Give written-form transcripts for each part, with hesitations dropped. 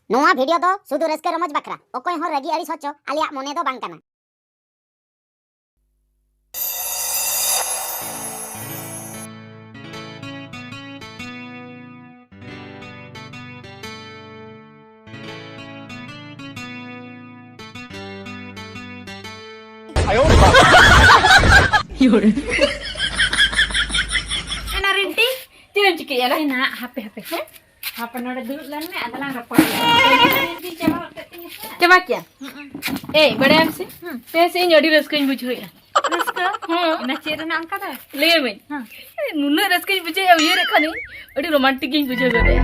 नोआ वीडियो दो सुदु रस्का रमज बकरा ओकोय हो रगी अड़ी सोचो आलिया मोने दो बांग कना। Ana Rinti, jangan cikik ya lah. Nak, HP. Apa nada dulu lah ni, adalah rapor. Coba क्या? बड़े हम से पैसे इन जोड़ी रस्क इन बुझो या रस्क हाँ ना चेहरा ना अंका था ले में हाँ नुना रस्क इन बुझे या ये रखा नहीं अड़ी रोमांटिक इन बुझो कर रहे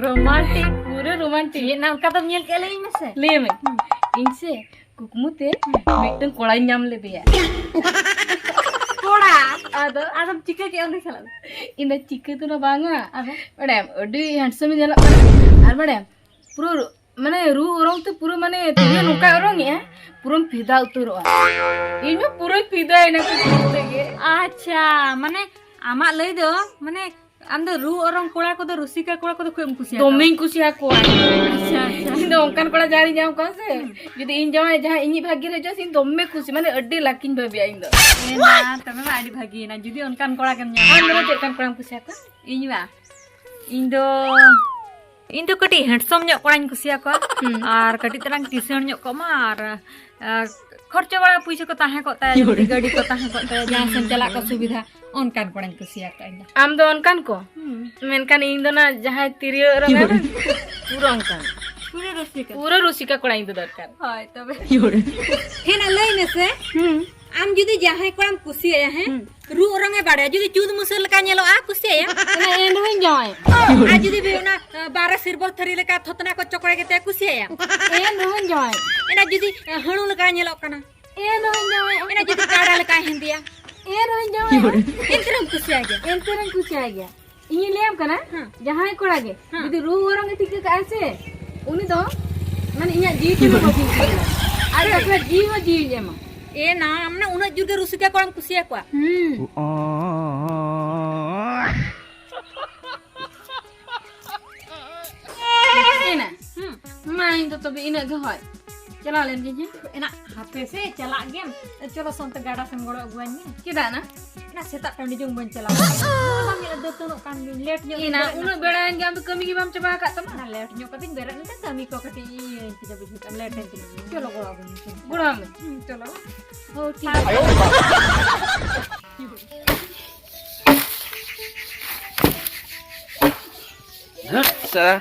रोमांटिक पूरे रोमांटिक ये ना अंका तो मिल के ले में इनसे कुकमुते मिट्टन कोड़ा इंजाम ले बिया कोड़ा आदम चिके क्या उन्हें चला इन्हें चिके तो ना बांगा बड़े अड़ी हैंडसम जला आर बड़े पूरा माने रू orang tuh pura mane tuh nuka orang ya pura fida utur ini pura fida ini acha mane amak lay do mane anda ru orang kola ko do rusika kola ko do kau kusi doming kusi aku acha ini ongkan kola jari jam kau se jadi in jam aja ini bagi rejo sin domme kusi mane adde lakin babi aing do nah tapi mah adi bagi nah jadi ongkan kola kan jam anda cekan kola kusi aku ini mah Indo Indo kati handsome nyok koran kusia ko ar kati terang t-shirt nyok ko mar खर्चा वाला पैसा को ताहे को ता गाड़ी को ताहे को ता जहां से चला को सुविधा ऑनकान कोड़न कुसिया का आम दो ऑनकान को मेनकान इन दो ना जहां तिरियो रंगा पूरा ऑनकान पूरा रुसिका कोड़ा इन दो दरकार हाय तबे हेना लइने से आम जुदी जहां कोड़म कुसिया है रू रंगे बाड़े जुदी चूद मुसल का नेलो आ कुसिया ना एन होइन जाय आ जुदी बेना 12 सिरबल थरी लेका थतना को चकड़े के ते कुसिया एन होइन जाय एना जुदी हणु लका नेलो कना एन होइन जाय एना जुदी काड़ा लका हिंदिया एन होइन जाय एंतरम कुसिया गया इ लेम कना जहां कोड़ा गे जुदी रू रंगे ठीक का ऐसे उनी दो माने इया जी के बजी अरे अपना जीव जी जेमा ए ना हमने उना जुगे रुसिका कोड़म कुसिया को एना माइन तो तबे इना गहय चला लेन जे एना हाथे से चला गेम चलो संत गाड़ा संग गड़ो अगुआन केदा ना ना सेता टांडी जों बन चला बाम ये दतनो कान लेट न्यो इना उना बेड़ा एन गाम कमी की बाम चबा का तमा ना लेट न्यो कतिन बेरा न कमी को कति की जब भी लेट है चलो गड़ो में चलो हो ठीक है सारा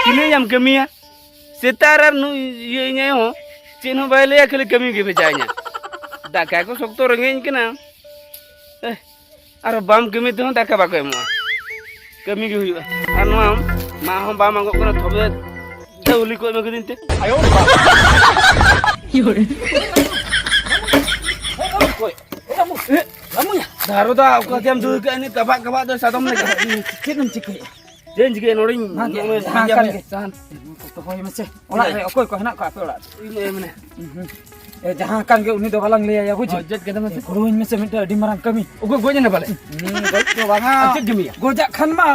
किने जम कमी है सेतार नु ये nya हो चिन्ह बायले खाली कमी के बेचाइnya दाका को सकतो रंगेन केना आरो बाम कमी तो दाका बाको एमो कमी के हुआ आर नो मा हो बाम आगो कना थबे दौली को एमो दिनते आयो योरे कोई kamunya daru da ko tiam du ka ni kabak do sadom ne kinum cikai den jige noring jam san to hoy mase ola re okoy ko hana ka pe ola ini mane जहां कान के उनी दो बाlang ले या बुझ जत के दम गुरुइन में से मिटा डी मरang कमी ओगो गोजे ने बाले गoj तो बांगा अति गमी गोजा खान मा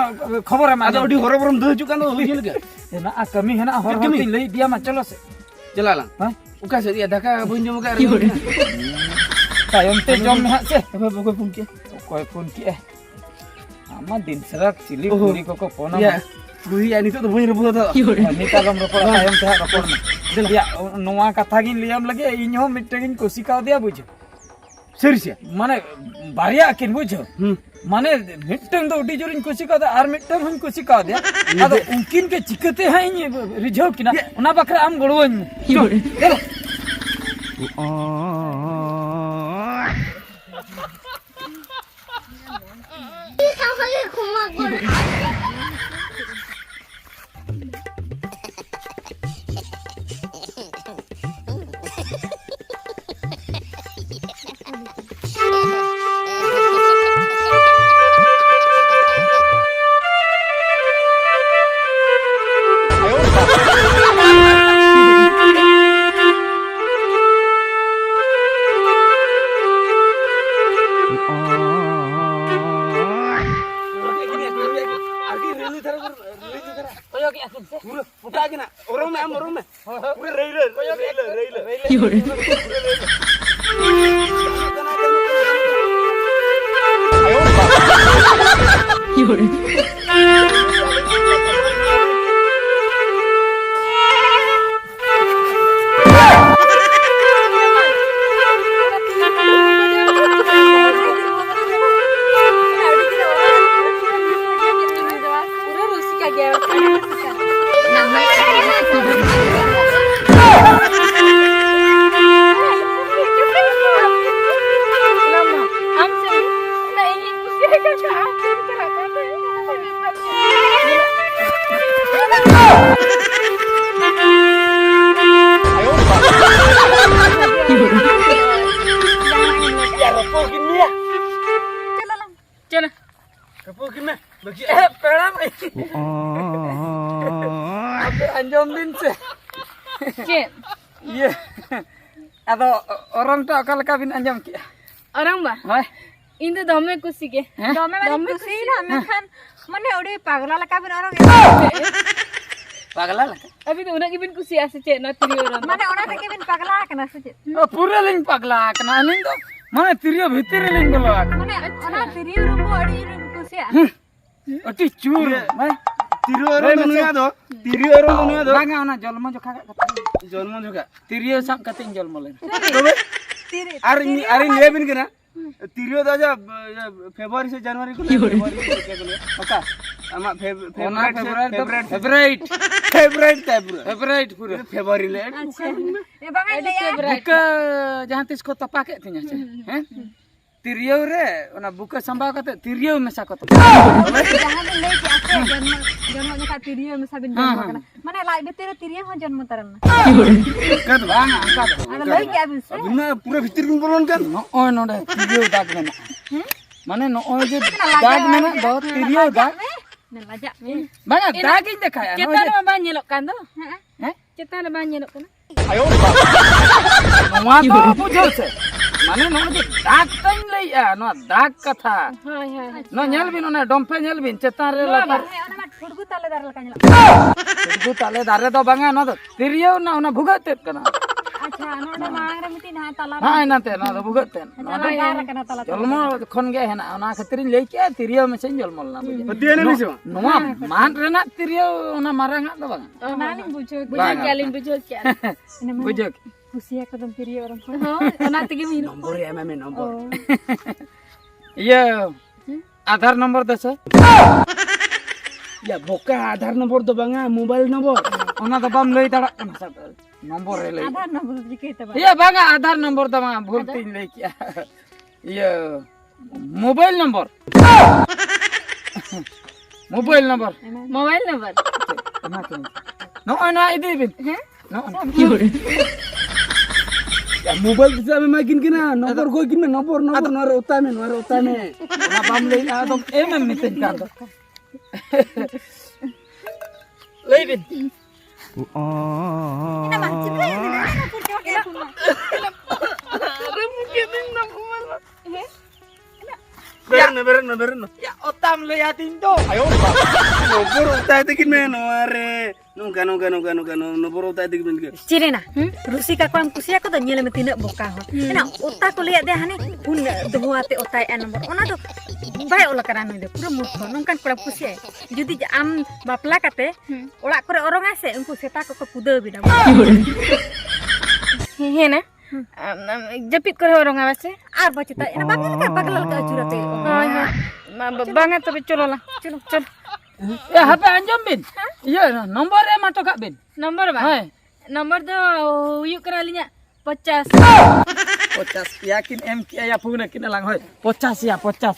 खबर मा अडी हरबरम दो जुकान दो होइल के ना आ कमी है ना हर हर ले दिया मा चलो से चला ला हां उका से दिया धका बुन जम का तायम ते जम में से तबे बको फोन के कोई फोन के आमा दिन सराक चिली पूरी को फोन या बुई ani तो बुई रबो तो नि कालम रपड़ तायम ते रपड़ में या नोवा कथा गिन लियाम लगे इन हो मिटगिन कोशिका दिया बुझ serius माने बारिया किन बुझ माने मिटन तो उडी जोरिन कोशिका दा आर मिटन हुन कोशिका दिया आदो उनकिन के चिकते है रिझव किना उना बकरा आम गड़वन pura puta kena orang me pura reile Pura rusik aja. Chana. Kapo kena bagi Pera mai. apa anjom din se Cik, iya ado orang tu akal kabin anjom ki orang ba? hai Ini dome kusi ke. Dome mane kusi na mekan mane odi pagla la kabin orang pagala lah Abi tu unak ibin kusi ase cik na tiri orang. mane ona te kebin pagla kana sejit oh pura ling pagala kena ling tu mana tirio bhitir ling bolo mane ona tiri rumbo odi kusi ya ati chur hai tirio orang dunia do banga ona jolmo jokha kata jolmo juga tirio sam kata jolmo len tobe tiri ari lebin kena tirio do aja Februari se Januari ko Februari oka ama favorite pura Februari le e bangai le ya buka jahan tis ko tapake tinya हैं तिरियो रे ओना बुका संभाव कते तिरियो मेसा कते jangan le ke ase jन्म जका tiri me sabin jन्म kana mane lai betir tiri ho jन्म taran कत बांग का ana lai ke abin se बिना पूरा भीतर में बोलन kan no ओय नोडे तिरियो दाग मेना माने नो ओय जे दाग मेना दो तिरियो दाग na lajak बांग दाग इन देखा ya Cetan nama ban nyelok kan tu? हैं Cetan nama ban nyelok kan? नोआ तो बुझो से माने नो जे दाग तन लइया नो दाग कथा Hai hai. नो nyal bin ओना डोंपे nyal bin चेतान रे लाता ona mat furgu tale dar la kanya तिरगु ताले दारे तो बांग नो तो तिरियो ना ओना भुगते kana acha ona mang ra miti na tala हां नाते ना तो भुगते tala kana tala जलमो खन गे हेना ओना खतरिन लई के तिरियो में सेन जलमल ना बुझे Padiana ni siapa? नोआ मान रेना तिरियो ओना मारंग दो बांग Oh, naling bujur Bujur kialin bujur kial. बुझो kusia ko dum tiri orang ko Oh, anak tiga minum. Number है मैं नंबर ये आधार नंबर दस Ya boka aadhar nomor do banga mobile nomor. ओना तो बम लई दाड़ा नंबर रे लई ada na bulu dikit ba ये बांगा आधार नंबर तो बांगा भूल तीन लई किया ये mobile number mobile number Mobile number. ना के नो ना इदी been no Ya mobile bisa memang kena nomor go kena nomor nomor utame ओना बम लई आ तो एम मिten का तो लई बिन ina man chika ina na purke ke kuma Berenno. या ओताम लई आ तीन तो Nomor utame itu kena nomor nungka nomor utame itu kena. cirena rusi ka kwan kusia ko do nyele me tina boka ho ina otta ko liat de hani un dohuate otai an nomor ona do bai ola karan de pura murkho nongkan kora kusia judi am bapla kate orak kore orang ase unku seta ko puda bida He na. Japit kore orang awas se. ar bacita ina bangal ka baglal ka curate Hai hai. Bangat tapi cholo lah. Cholo cholo. या हपे अंजम बिन ये number है माटो का बिन Nomor ba? Hi Nomor tu uyuk keralinya 50. 50 yakin em kia ya puna kin lang hoy 50 ya 50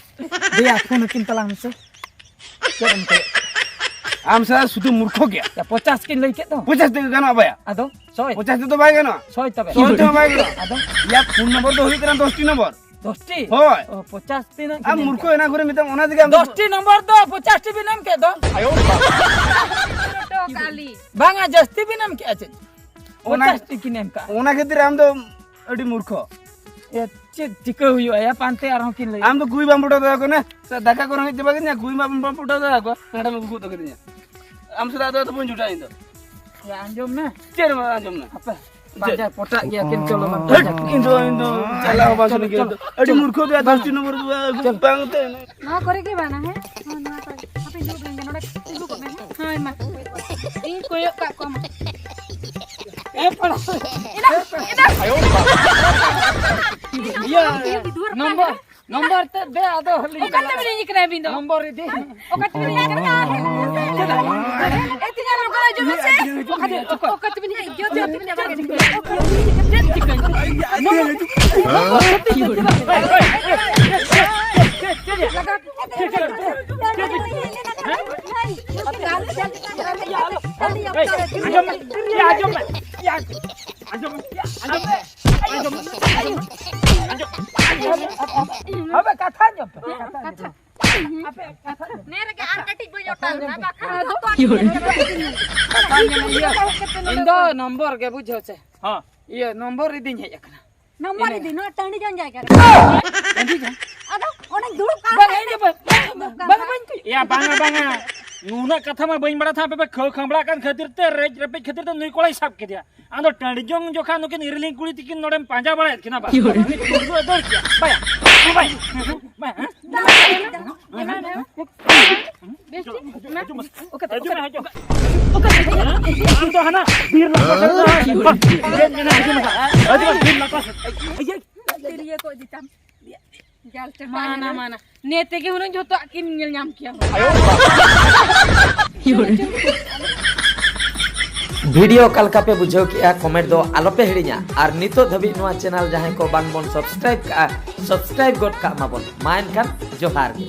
dia puna kin talang se keram ke Am saya sudah murko gya. ya 50 kin lei ke to 50 itu kan apa ya? ado soy 50 itu baik kan? soy tabe Soal itu baik kan? ado Ya phone number tuh itu kan 10 nomor. 10 Hoy. oh 50 tin Am murko enak gue minta ona juga. 10 nomor do 50 ti binam ke do Dua kali. banga jasti binam ke ache Ona- 50 ti kinem ka Ona khatir am tuh adi murko. ya tika huyo ya pante arhon kin lei Am tuh gui bambuta tuh aku na. Daka kurang itu bagian ya gui bambuta tuh aku. Nggak ada mau buku tuh katanya. Am sudah ada tuh pun juta itu. Ya anjom na. Cek nama anjom na. Apa? Panjang potak ya kin colo man. Indo salah bahasa ni gitu. Adi murko dia dasti nomor 2 bang teh. ᱱᱚᱣᱟ ᱠᱚᱨᱮ ᱜᱮ ᱵᱟᱝᱟ ᱦᱮᱸ ᱱᱚᱣᱟ ᱠᱚᱨᱮ ᱟᱯᱮ ᱡᱩᱜ ᱵᱮᱱ ᱱᱚᱰᱮ ᱛᱤᱸᱜᱩ ᱠᱚᱜ ᱵᱮᱱ ᱦᱳᱭ ᱢᱟ ᱤᱧ ᱠᱚᱭᱚᱜ ᱠᱟᱜ ᱠᱚᱣᱟ ᱢᱟ Iya. Nomor te be ado hali. ᱚᱠᱟᱛᱮ ᱵᱤᱱ ᱤᱧ ᱠᱟᱱᱟ ᱵᱤᱱ ᱫᱚ Nomor ini. ᱚᱠᱟᱛᱮ ᱵᱤᱱ ᱤᱧ ᱠᱟᱱᱟ ᱮᱛᱤᱧᱟ ᱱᱚᱝᱠᱟ ᱟᱸᱡᱚᱢ ᱢᱮᱥᱮ ᱚᱠᱟᱛᱮ ᱵᱤᱱ ᱤᱧ ᱡᱚ ᱡᱚ ᱵᱤᱱ ᱟᱵᱟᱨ ᱪᱮᱫ ᱪᱤᱠᱟᱹᱧ Apa katanya? ನೇರಕ್ಕೆ ಆನ್ ಕಟ್ಟಿ ಬೈ ಒಟ್ಟ Indo nomor ke bujo se. Ha. Iya nomor ini hej akana. Number ಇದೆ ನೋ ಟಂಡಿ ಜನ್ ಜಾಗ ಅದು ಒಣಗ್ ದುಡುಕ್ Bang ini bang. Bang bang. Ya banga. Nuna kata mah bain bada thampe kho khambla kan khatir te rej repe khatir te nui kolai sap ke dia. Ando tandi jong jokha nuke nirling kuli tikin nodem panja bada kina ba. Ni kurdu dor kia. Baya. Baya. Baya. Oke. Ando hana bir la pasar. Jen jena hajum. Adi bir la pasar. ᱛᱤᱨᱤᱭᱟᱹ ᱠᱚ ᱤᱫᱤ ᱛᱟᱢ ᱡᱟᱞ ᱪᱟᱵᱟ ᱢᱟᱱᱟ ᱱᱮ ᱛᱮᱜᱮ ᱦᱩᱱᱟᱹᱝ ᱡᱷᱚᱛᱚ ᱟᱹᱠᱤᱱ ᱧᱮᱞ ᱧᱟᱢ ᱠᱮᱭᱟ वीडियो कलका पे बुझाव किया कमेंट दो आलोपे हिड़िया और नितो धबी नोआ चैनल जहां को बांग बोन सब्सक्राइब का सब्सक्राइब गोट का माबोन मा एनखान जोहार गे।